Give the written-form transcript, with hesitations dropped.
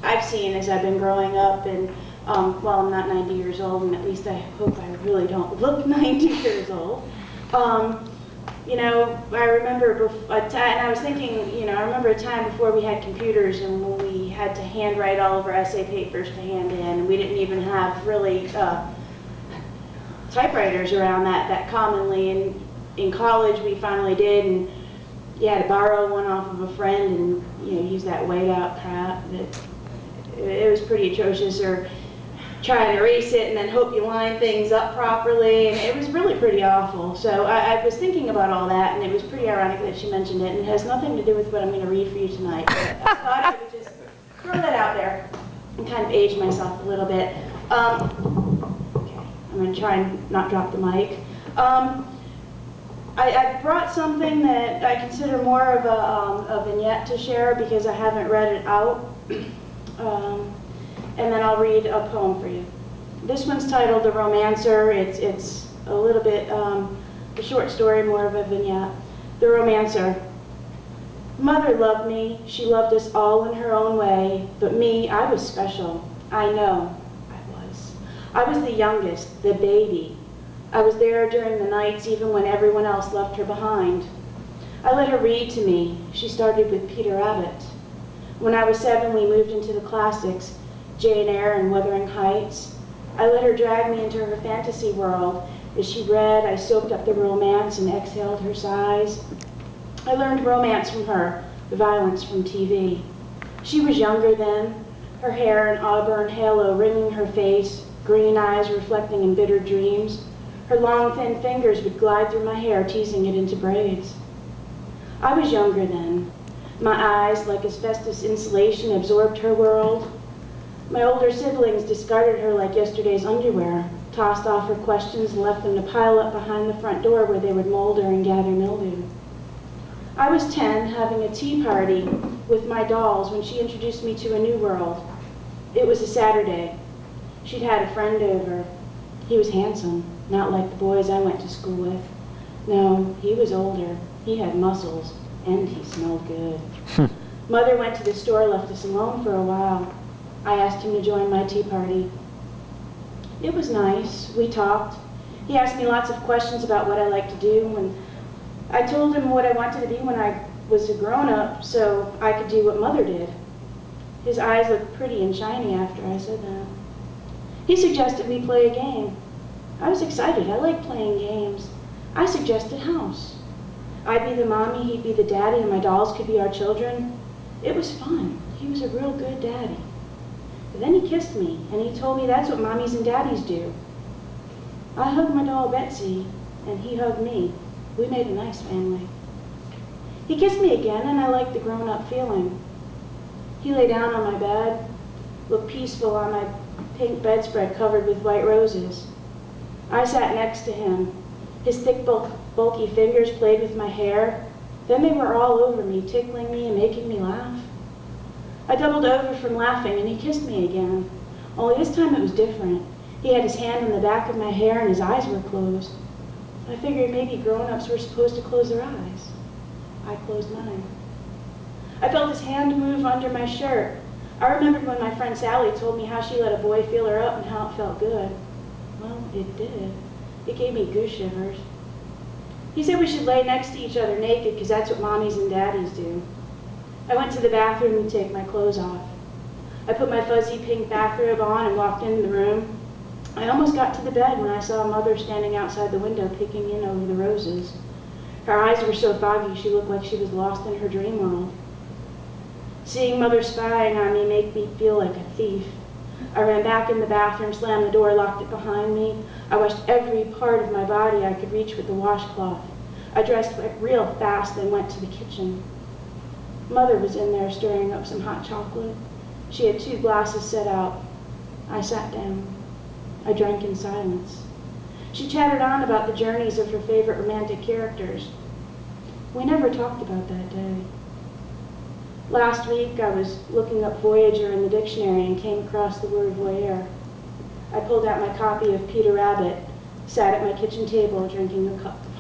I've seen as I've been growing up, and well, I'm not 90 years old, and at least I hope I really don't look 90 years old. You know, I remember and I was thinking, you know, I remember a time before we had computers and we had to handwrite all of our essay papers to hand in, and we didn't even have really typewriters around that commonly. And in college we finally did, and you had to borrow one off of a friend and, you know, use that whiteout crap. It was pretty atrocious. Or try and erase it and then hope you line things up properly, and it was really pretty awful. So I was thinking about all that, and it was pretty ironic that she mentioned it, and it has nothing to do with what I'm going to read for you tonight, but I thought I would just throw that out there and kind of age myself a little bit. Okay, I'm going to try and not drop the mic. I brought something that I consider more of a vignette to share because I haven't read it out. And then I'll read a poem for you. This one's titled The Romancer. It's a little bit a short story, more of a vignette. The Romancer. Mother loved me. She loved us all in her own way. But me, I was special. I know I was. I was the youngest, the baby. I was there during the nights, even when everyone else left her behind. I let her read to me. She started with Peter Rabbit. When I was 7, we moved into the classics, Jane Eyre and Wuthering Heights. I let her drag me into her fantasy world. As she read, I soaked up the romance and exhaled her sighs. I learned romance from her, the violence from TV. She was younger then, her hair an auburn halo ringing her face, green eyes reflecting embittered dreams. Her long, thin fingers would glide through my hair, teasing it into braids. I was younger then. My eyes, like asbestos insulation, absorbed her world. My older siblings discarded her like yesterday's underwear, tossed off her questions and left them to pile up behind the front door where they would molder and gather mildew. I was 10, having a tea party with my dolls when she introduced me to a new world. It was a Saturday. She'd had a friend over. He was handsome, not like the boys I went to school with. No, he was older. He had muscles, and he smelled good. Mother went to the store, left us alone for a while. I asked him to join my tea party. It was nice. We talked. He asked me lots of questions about what I like to do, and I told him what I wanted to be when I was a grown-up so I could do what Mother did. His eyes looked pretty and shiny after I said that. He suggested we play a game. I was excited. I like playing games. I suggested house. I'd be the mommy, he'd be the daddy, and my dolls could be our children. It was fun. He was a real good daddy. But then he kissed me, and he told me that's what mommies and daddies do. I hugged my doll Betsy, and he hugged me. We made a nice family. He kissed me again, and I liked the grown-up feeling. He lay down on my bed, looked peaceful on my pink bedspread covered with white roses. I sat next to him. His thick, bulky fingers played with my hair. Then they were all over me, tickling me and making me laugh. I doubled over from laughing, and he kissed me again. Only this time it was different. He had his hand on the back of my hair, and his eyes were closed. I figured maybe grown-ups were supposed to close their eyes. I closed mine. I felt his hand move under my shirt. I remembered when my friend Sally told me how she let a boy feel her up and how it felt good. Well, it did. It gave me goose shivers. He said we should lay next to each other naked because that's what mommies and daddies do. I went to the bathroom to take my clothes off. I put my fuzzy pink bathrobe on and walked into the room. I almost got to the bed when I saw Mother standing outside the window picking in over the roses. Her eyes were so foggy she looked like she was lost in her dream world. Seeing Mother spying on me made me feel like a thief. I ran back in the bathroom, slammed the door, locked it behind me. I washed every part of my body I could reach with the washcloth. I dressed real fast and went to the kitchen. Mother was in there stirring up some hot chocolate. She had 2 glasses set out. I sat down. I drank in silence. She chattered on about the journeys of her favorite romantic characters. We never talked about that day. Last week, I was looking up Voyager in the dictionary and came across the word voyeur. I pulled out my copy of Peter Rabbit, sat at my kitchen table drinking a cup of